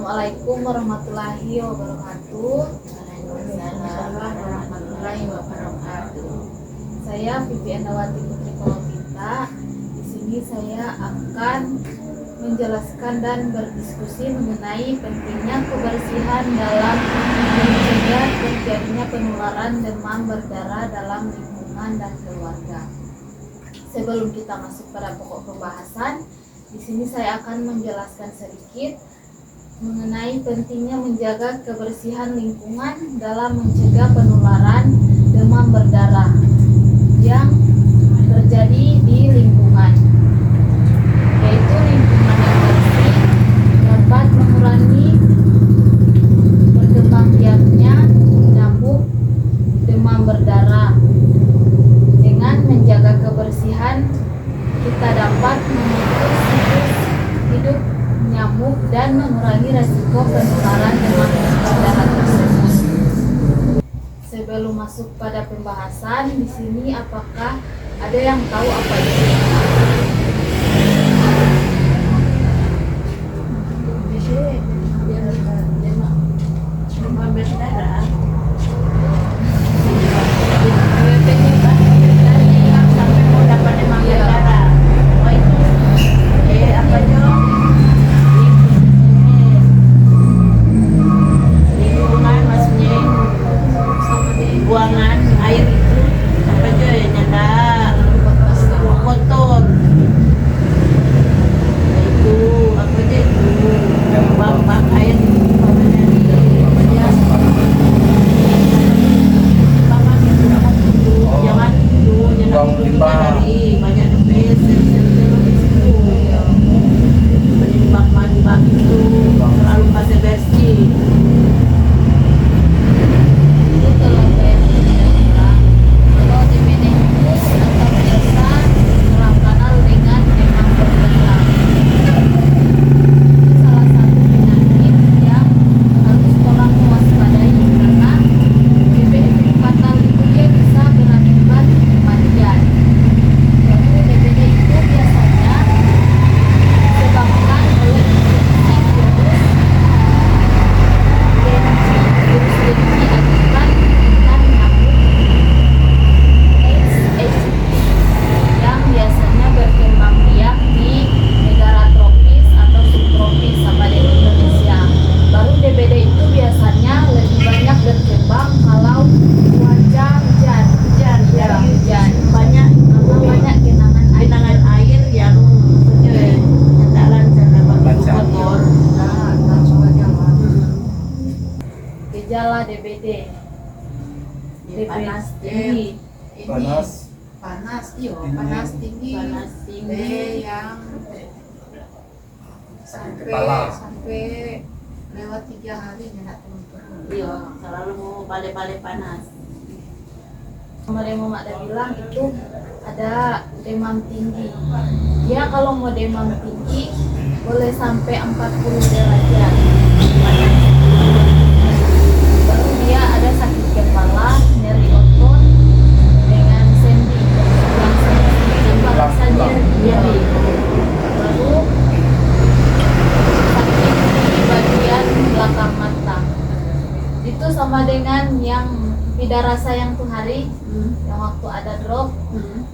Assalamualaikum warahmatullahi wabarakatuh. Waalaikumsalam warahmatullahi wabarakatuh. Saya Vivi Endawati Putri Kolopita. Di sini saya akan menjelaskan dan berdiskusi mengenai pentingnya kebersihan dalam mencegah terjadinya penularan demam berdarah dalam lingkungan dan keluarga. Sebelum kita masuk pada pokok pembahasan, di sini saya akan menjelaskan sedikit mengenai pentingnya menjaga kebersihan lingkungan dalam mencegah penularan demam berdarah yang terjadi di lingkungan, yaitu lingkungan yang bersih dapat mengurangi berkembang biaknya nyamuk demam berdarah. Dengan menjaga kebersihan, kita dapat memutus siklus hidup nyamuk dan mengurangi resiko penularan demam berdarah tersebut. Sebelum masuk pada pembahasan, di sini apakah ada yang tahu apa itu? Demam berdarah. Sampai mau dapat demam berdarah. Oh itu. Apa Jo? Lingkungan maksudnya buangan air itu apa Jo ya nyata kotor. Itu apa aja itu bang air dari banyak debes penyebab itu selalu pasir bersih. Itu kalau saya bilang, kalau DBD itu atau biasa dalam kanal dengan demam berdarah. Itu salah satu penyakit yang harus orang mewaspadai karena DBD fatal itu dia bisa berakibat kematian. Jadi DBD itu biasanya disebabkan oleh infeksi virus dengue akibat gigitan nyamuk Aedes aegypti yang biasanya berkembang biak di negara tropis atau subtropis sama di Indonesia. Baru DBD itu biasanya lebih banyak berkembang kalau cuaca hujan Banyak banyak genangan air. genangan air yang nyatalan karena begitu kotor. Gejala DBD Panas tinggi, panas panas tinggi yang kepala. sampai lewat 3 hari nggak turun-turun. Iya, selalu mau balik-balik panas. kemarin Mama ada bilang itu ada demam tinggi. Dia kalau mau demam tinggi boleh sampai 40 derajat. Baru dia ada sakit kepala, nyeri otot dengan sendi. Yang sendi itu bahasa nyeri. Baru sakit di bagian belakang mata. Itu sama dengan yang tidak rasa yang tuh hari yang waktu ada drop.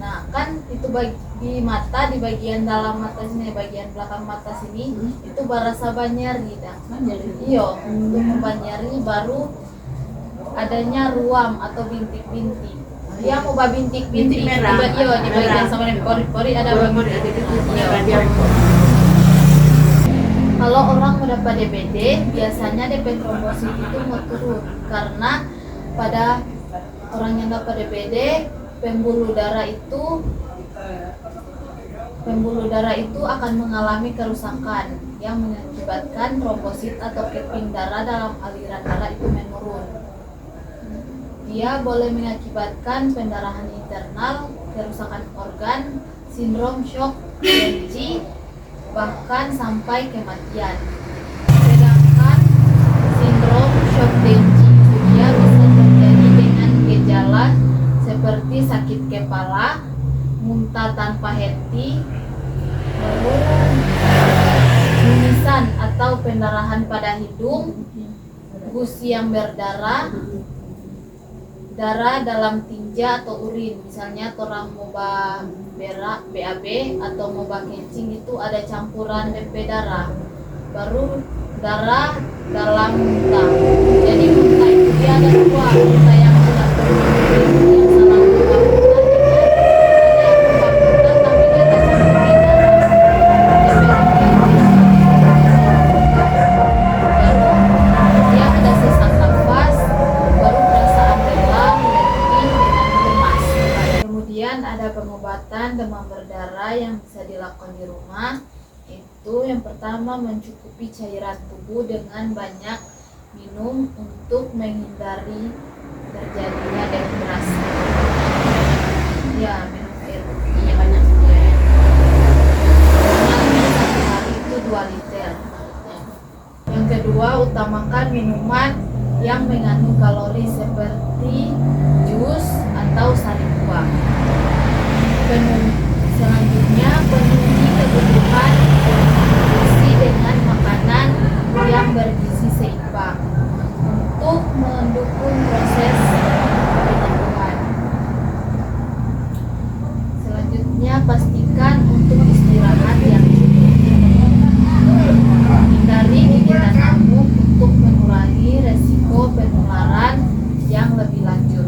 Nah kan itu di mata, di bagian dalam mata sini, bagian belakang mata sini itu berasa nyeri dah. Iya, itu nyeri. Baru adanya ruam atau bintik-bintik. Dia mau bintik-bintik merah. di bagian sama dengan pori-pori ada bintik. Iya. Kalau orang mendapat DBD, biasanya DP trombosit itu mau turun karena pada orang yang dapat DBD, pembuluh darah itu akan mengalami kerusakan yang mengakibatkan trombosit atau keping darah dalam aliran darah itu menurun. Dia boleh mengakibatkan pendarahan internal, kerusakan organ, sindrom shock dengue, bahkan sampai kematian. Sedangkan sindrom shock dengue dia bisa terjadi dengan gejala seperti sakit kepala, muntah tanpa henti, lalu mimisan atau atau pendarahan pada hidung, gusi yang berdarah, darah dalam tinja atau urin. Misalnya orang moba berak BAB atau moba kencing itu ada campuran DP darah, baru darah dalam muntah. Jadi muntah itu dia ada dua, muntah yang tidak berurin, yang salah muntah tapi dia tercampur dia ada sesak nafas, baru perasaan lelah, letih dengan lemas. Kemudian ada pengobatan demam berdarah yang bisa dilakukan di rumah. Itu yang pertama, mencukupi cairan tubuh dengan banyak minum untuk menghindari terjadinya dehidrasi. Ya, minum air putih banyak ya. Minimalnya satu hari itu 2 liter. Yang kedua, utamakan minuman yang mengandung kalori seperti jus atau sari buah. Selanjutnya, penuhi kebutuhan gizi dengan makanan yang bergizi seimbang untuk mendukung proses penyembuhan. Selanjutnya, pastikan untuk istirahat yang cukup. Hindari gigitan nyamuk untuk mengurangi resiko penularan yang lebih lanjut.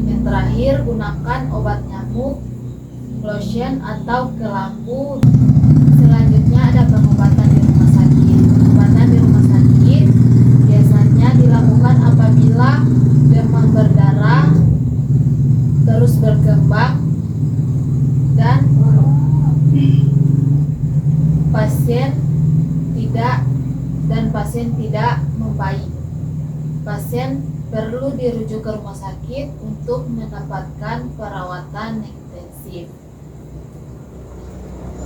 Yang terakhir, gunakan obat nyamuk, lotion atau kelambu. Selanjutnya ada pengobatan di rumah sakit. Pengobatan di rumah sakit biasanya dilakukan apabila demam berdarah terus berkembang dan pasien tidak membaik. Pasien perlu dirujuk ke rumah sakit untuk mendapatkan perawatan intensif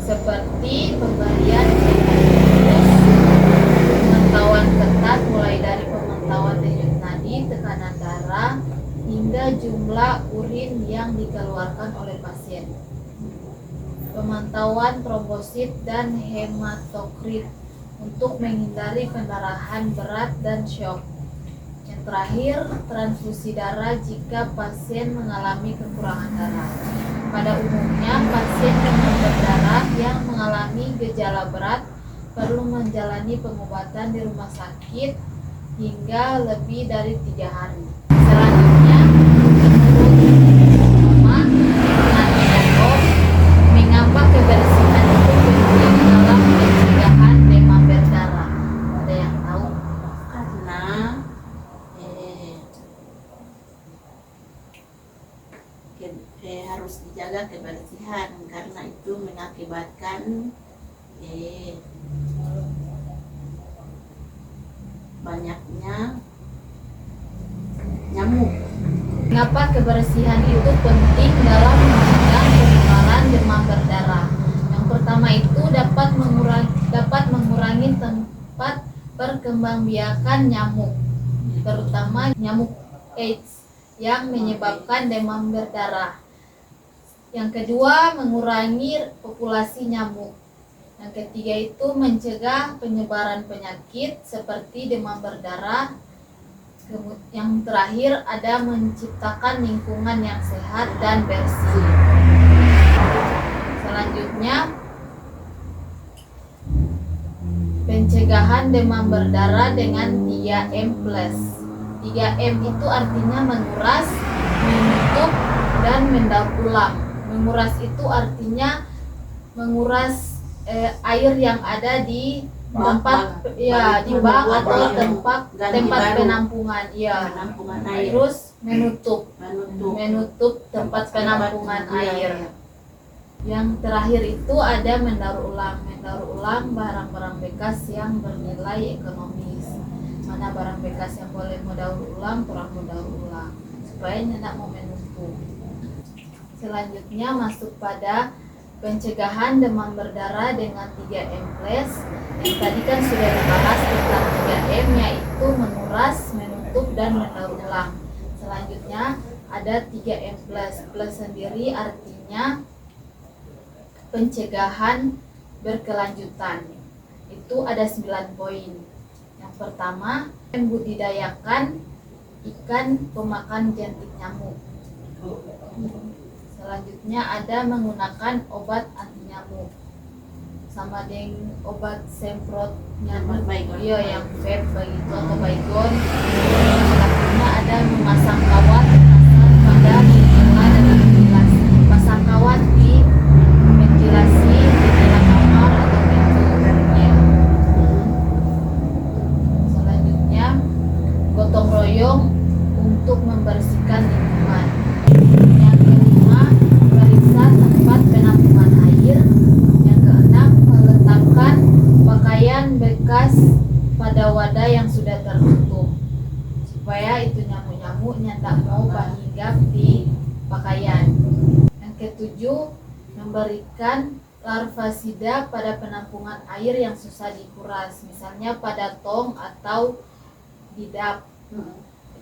seperti pemberian pemantauan ketat mulai dari pemantauan denyut nadi, tekanan darah, hingga jumlah urin yang dikeluarkan oleh pasien. Pemantauan trombosit dan hematokrit untuk menghindari pendarahan berat dan syok. Yang terakhir, transfusi darah jika pasien mengalami kekurangan darah. Pada umumnya, pasien demam berdarah yang mengalami gejala berat perlu menjalani pengobatan di rumah sakit hingga lebih dari 3 hari. Selanjutnya, mengapa kebersihan itu penting dalam pencegahan demam berdarah? Ada yang tahu? Karena harus dijaga kebersihan, karena itu mengakibatkan banyaknya nyamuk. Mengapa kebersihan itu penting dalam mencegah penularan demam berdarah? Yang pertama itu dapat mengurangi tempat perkembangbiakan nyamuk, terutama nyamuk AIDS yang menyebabkan demam berdarah. Yang kedua, mengurangi populasi nyamuk. Yang ketiga itu mencegah penyebaran penyakit seperti demam berdarah. Yang terakhir ada menciptakan lingkungan yang sehat dan bersih. Selanjutnya, pencegahan demam berdarah dengan 3M+. 3M itu artinya menguras, menutup, dan mendaur ulang. Menguras itu artinya menguras air yang ada di tempat di bak atau tempat penampungan, penampungan air. Terus menutup tempat penampungan air. Yang terakhir itu ada mendaur ulang barang-barang bekas yang bernilai ekonomis. Mana barang bekas yang boleh daur ulang, kurang daur ulang supaya tidak mau menumpuk. Selanjutnya masuk pada pencegahan demam berdarah dengan 3M+. Yang tadi kan sudah dibahas tentang 3M, yaitu menguras, menutup, dan mendaur ulang. Selanjutnya ada 3M+. Plus sendiri artinya pencegahan berkelanjutan. itu ada 9 poin. Yang pertama, membudidayakan ikan pemakan jentik nyamuk. Selanjutnya ada menggunakan obat anti nyamuk sama dengan obat semprot nyamuk, iya yang vape begitu atau baygon. Selanjutnya ada memasang kawat pada ventilasi, pasang kawat di ventilasi di dalam kamar atau pintu. Ya. Selanjutnya gotong royong untuk membersihkan lingkungan. Yang kelima, periksa tempat penampungan air. Yang keenam, meletakkan pakaian bekas pada wadah yang sudah tertutup supaya itu nyamuk-nyamuknya tak mau hinggap di pakaian. Yang ketujuh, memberikan larvasida pada penampungan air yang susah dikuras, misalnya pada tong atau di dap.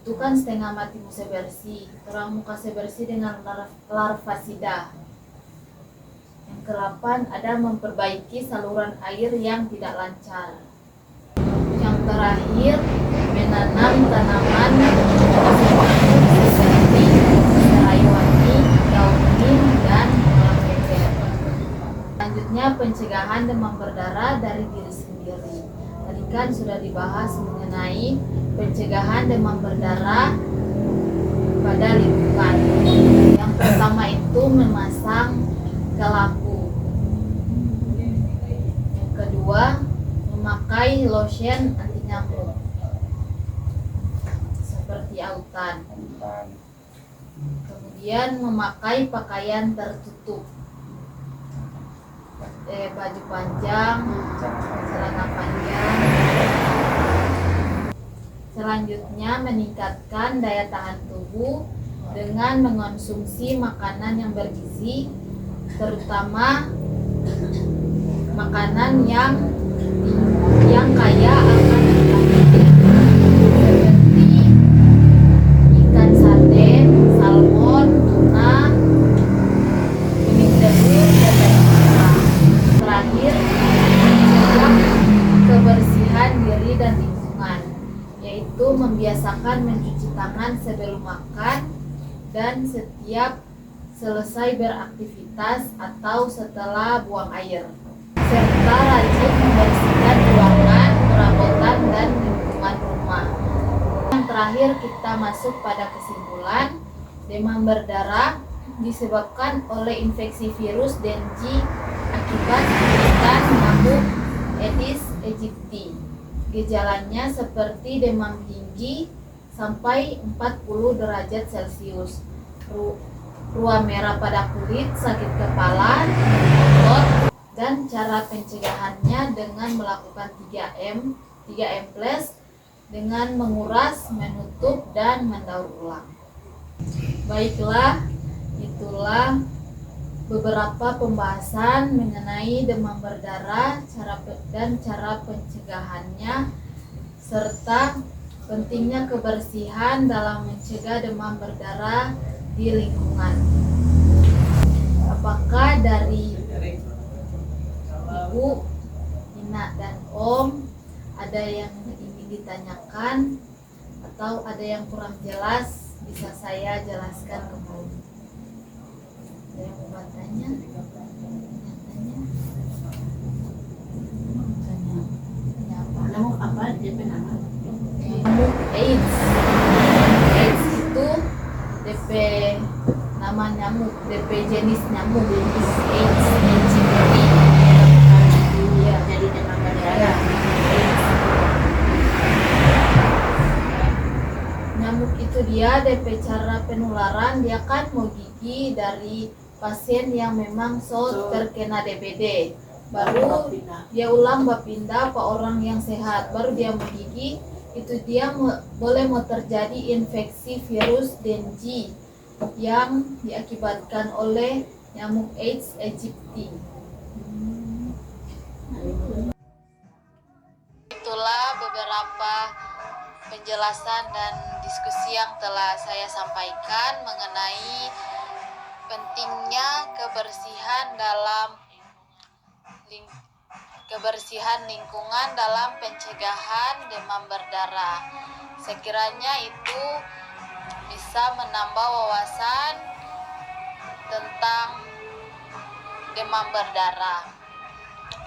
Itu kan setengah mati musa bersih, orang muka bersih dengan larvasida. Yang ke-8 ada memperbaiki saluran air yang tidak lancar. Yang terakhir, menanam tanaman seperti seraiwati, daun mint, dan kolam beber. Selanjutnya, pencegahan demam berdarah dari diri sendiri. Tadi kan sudah dibahas mengenai pencegahan demam berdarah pada lingkungan. Yang pertama itu memasang lampu. Yang kedua, memakai lotion anti nyamuk seperti autan. Kemudian memakai pakaian tertutup, baju panjang, celana panjang. Selanjutnya, meningkatkan daya tahan tubuh dengan mengonsumsi makanan yang bergizi, terutama makanan yang kaya akan vitamin seperti ikan sarden, salmon, tuna, kuning telur, dan lain-lain. Terakhir, mencegah kebersihan diri dan lingkungan, yaitu membiasakan mencuci tangan sebelum makan dan setiap selesai beraktivitas atau setelah buang air, serta rajin membersihkan ruangan, perabotan, dan lingkungan rumah. Yang terakhir, kita masuk pada kesimpulan. Demam berdarah disebabkan oleh infeksi virus Dengue akibat gigitan nyamuk Aedes aegypti. Gejalanya seperti demam tinggi sampai 40 derajat Celcius, ruam merah pada kulit, sakit kepala, otot, dan cara pencegahannya dengan melakukan 3M plus dengan menguras, menutup, dan mendaur ulang. Baiklah, itulah beberapa pembahasan mengenai demam berdarah, cara pencegahannya, serta pentingnya kebersihan dalam mencegah demam berdarah di lingkungan. Apakah dari Ibu, Ina, dan Om ada yang ingin ditanyakan atau ada yang kurang jelas, bisa saya jelaskan kembali. Ada yang mau bertanya? Tanya apa? Nyamuk apa? DP nama? Nyamuk AIDS. AIDS itu DP nama nyamuk, DP jenis nyamuk, jenis AIDS, aegypti. Iya, Jadi demam berdarah. Nyamuk itu dia DP cara penularan, dia kan mau gigi dari pasien yang memang terkena DBD, baru dia ulang bapindah ke orang yang sehat, baru dia mau gigi, itu dia boleh mau terjadi infeksi virus Dengue yang diakibatkan oleh nyamuk Aedes aegypti. Itulah beberapa penjelasan dan diskusi yang telah saya sampaikan mengenai pentingnya kebersihan dalam kebersihan lingkungan dalam pencegahan demam berdarah. Sekiranya itu bisa menambah wawasan tentang demam berdarah.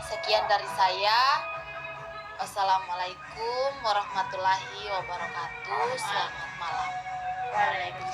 Sekian dari saya. Wassalamualaikum warahmatullahi wabarakatuh. Selamat malam. Waalaikumsalam.